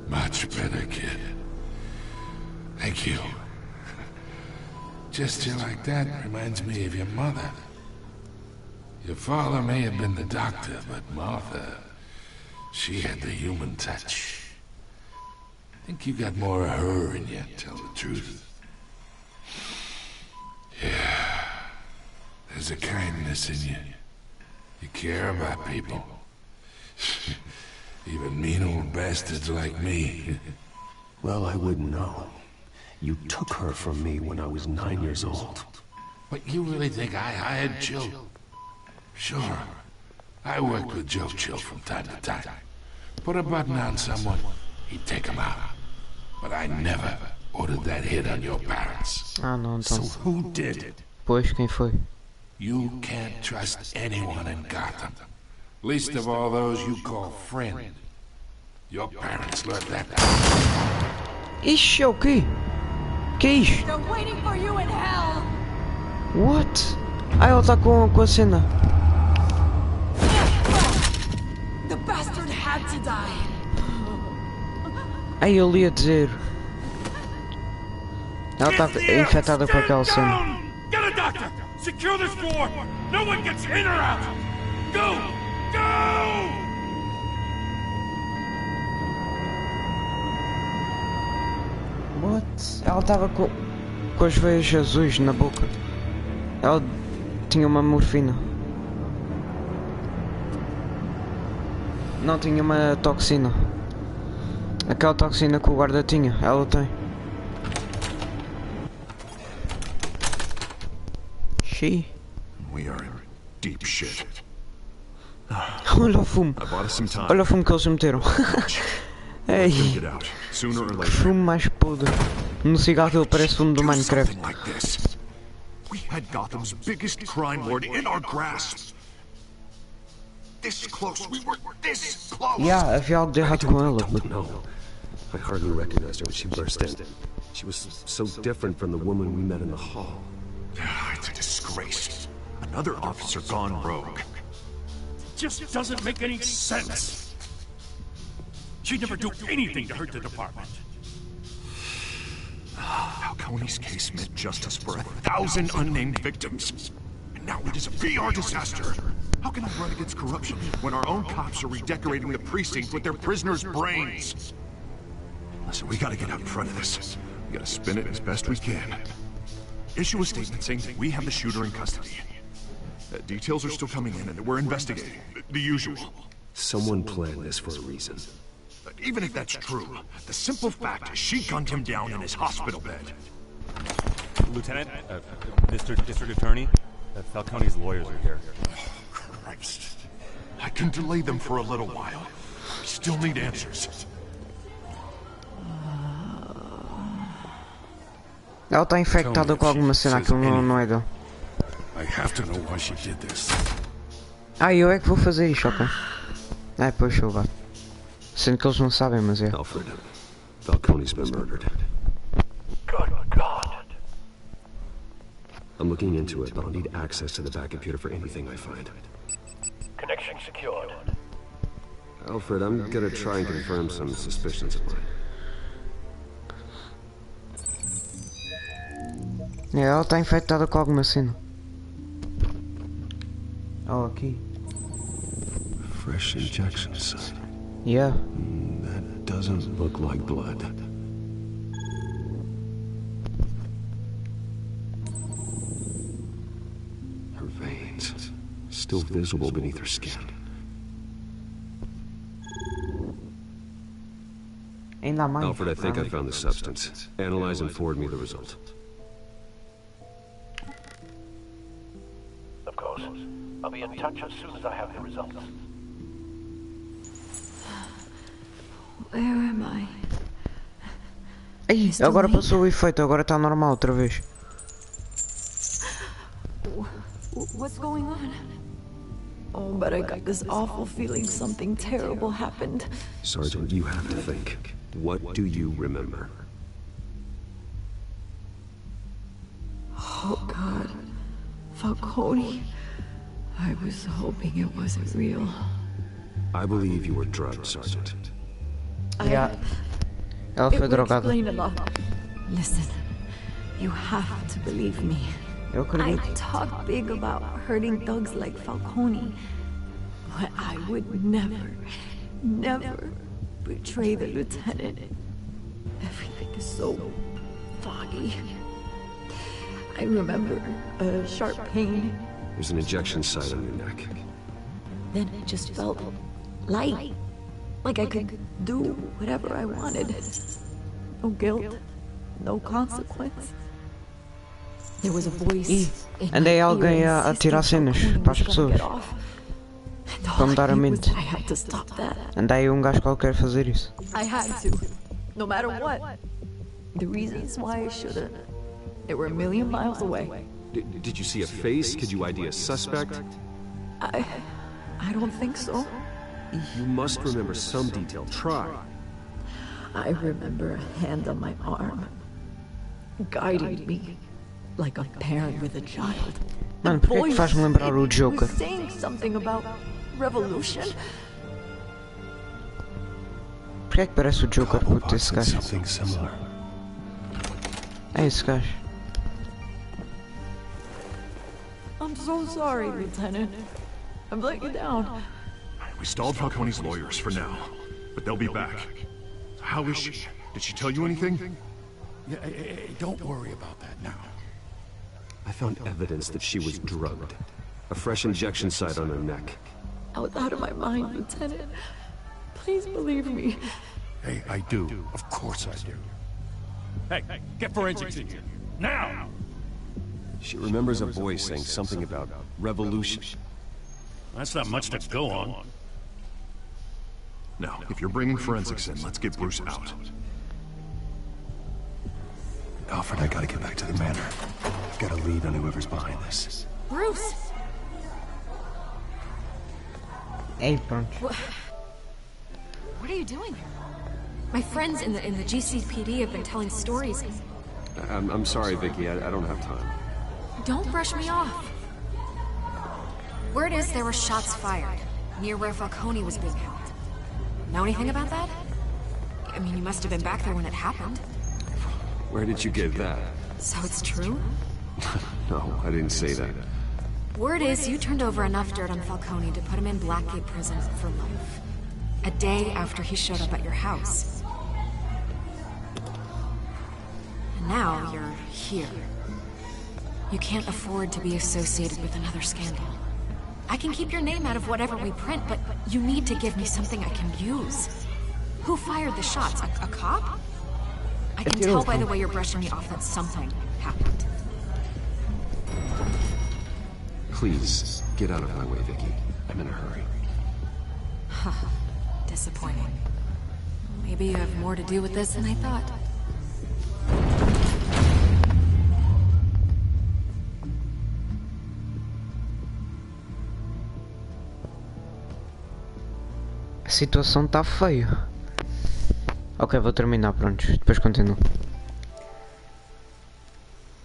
K: Much better, kid. Thank you. Gesture like that reminds me of your mother. Your father may have been the doctor, but Martha, she had the human touch. I think you got more of her in you, tell the truth. Yeah. There's a kindness in you. You care about people. Even mean old bastards like me.
F: Well, I wouldn't know. You took her from me when I was 9 years old.
K: But you really think I hired Chill? Sure. I worked with Joe Chill from time to time. Put a button on someone, he'd take him out. But I never ordered that hit on your parents.
A: Ah, não, então.
K: So who did?
A: Pois, quem foi?
K: You can't trust anyone in Gotham. Least of all those you call friend. Your parents learned that.
A: Ixi, é o quê? Que é isto?
E: They're waiting for you in hell.
A: What? Ah, ela está com a cena.
E: bastard had to die.
A: Aí eu ia dizer. Ela estava infectada por aquela cena.
D: Get a doctor! Secure this floor! No one gets in or out! Go! Go!
A: What? Ela estava com as veias azuis na boca. Ela tinha uma morfina. Não, tinha uma toxina. Aquela toxina que o guarda tinha, ela tem. She.
P: We are in deep shit.
A: Olha o fumo. Olha o fumo que eles meteram. Ei. Que fumo mais podre. No cigarro ele parece fumo do Minecraft.
P: We had Gotham's biggest crime lord in our grasp. This close, we were this close.
A: Yeah, havia algo de errado com ela.
B: No. I hardly recognized her when she burst in. She was so different from the woman we met in the hall.
P: It's a disgrace. Another officer gone rogue.
D: Just doesn't make any sense. She'd never do anything to hurt the department.
P: Falcone's case meant justice for 1,000 unnamed victims. And now it is a PR disaster. How can I run against corruption when our own cops are redecorating the precinct with their prisoners' brains? Listen, we gotta get out in front of this. We gotta spin it as best we can. Issue a statement saying that we have the shooter in custody. Details are still coming in and we're investigating. The usual.
B: Someone planned this for a reason.
P: Even if that's true, the simple fact is she gunned him down in his hospital bed.
Q: Lieutenant, Mr. District Attorney, Falcone's lawyers are here.
P: Christ. I can delay them for a little while. We still need answers.
A: Ela está infectada com alguma cena, aquilo não é dele.
K: I have to know why she did this.
A: Ah, eu é que vou fazer isto, ok? Ah, pois eu vá. Sendo que eles não sabem, mas é.
B: Alfred, Falcone's been murdered.
C: Good God.
B: I'm looking into it, but I'll need access to the back computer for anything I find.
C: Connection secured.
B: Alfred, I'm gonna try and confirm some suspicions of mine.
A: É, ela está infectada com alguma cena. Oh, aqui.
B: Fresh injection site.
A: Yeah.
B: That doesn't look like blood. Her veins, still visible beneath her skin.
A: Ainda há mais.
B: Alfred, I think I found the substance. Analyze and forward me the result.
C: Of course. I'll be in touch as soon as I have the results.
M: Where am I?
A: Ei, agora passou o efeito, agora está normal outra vez.
M: What's going on? Oh, but I got this awful feeling something terrible happened.
B: Sergeant, you have to think. What do you remember?
M: Oh, God. Falcone. I was hoping it wasn't real.
B: I believe you were drugged, Sergeant.
A: Yeah. Ela foi drogada.
M: Explain a lot. Listen, you have to believe me. I talk big about hurting thugs like Falcone, but I would never, never betray the lieutenant. Everything is so foggy. I remember a sharp pain.
B: There's an injection site on your neck.
M: Then it just felt light. Like I could do whatever I wanted. No guilt, no consequence. There was a voice.
A: Andei alguém a tirar cenas para as pessoas. Para me dar a mente. Andei gajo qualquer fazer isso.
M: I had to. No matter what. The reasons why I shouldn't. They were a million miles away.
B: Did you see a face? Could you ID a suspect?
M: I don't think so.
B: You must remember some detail. Try.
M: I remember a hand on my arm, guiding me like a parent with a child.
A: Mano, por que faz-me lembrar o Joker?
M: Saying something about revolution.
A: Porquê é que parece o Joker, puto, esse gajo? É esse gajo.
M: I'm so sorry, Lieutenant. I've let you down.
P: We stalled Falcone's lawyers for now, but they'll be back. How is she? Did she tell you anything?
K: Yeah, don't worry about that now.
B: I found evidence that she was drugged. A fresh injection site on her neck.
M: I was out of my mind, Lieutenant. Please believe me.
K: Hey, I do. Of course I do.
D: Hey, get forensics in here. Now!
B: She remembers a voice saying something about revolution.
D: That's not much to go on.
P: Now, if you're bringing forensics in, let's get Bruce out.
R: Alfred, I gotta get back to the manor. I've got a lead on whoever's behind this.
O: Bruce!
A: Hey, Punch.
O: What are you doing here? My friends in the GCPD have been telling stories.
B: I'm sorry, Vicky. I don't have time.
O: Don't brush me off. Word is there were shots fired near where Falcone was being held. Know anything about that? I mean, you must have been back there when it happened.
B: Where did you get that?
O: So it's true?
B: No, I didn't say that.
O: Word is you turned over enough dirt on Falcone to put him in Blackgate Prison for life. A day after he showed up at your house. And now you're here. You can't afford to be associated with another scandal. I can keep your name out of whatever we print, but you need to give me something I can use. Who fired the shots? A cop? I can tell by the way you're brushing me off that something happened.
B: Please, get out of my way, Vicky. I'm in a hurry.
O: Disappointing. Maybe you have more to do with this than I thought.
A: A situação tá feia. Ok, vou terminar, pronto. Depois continuo.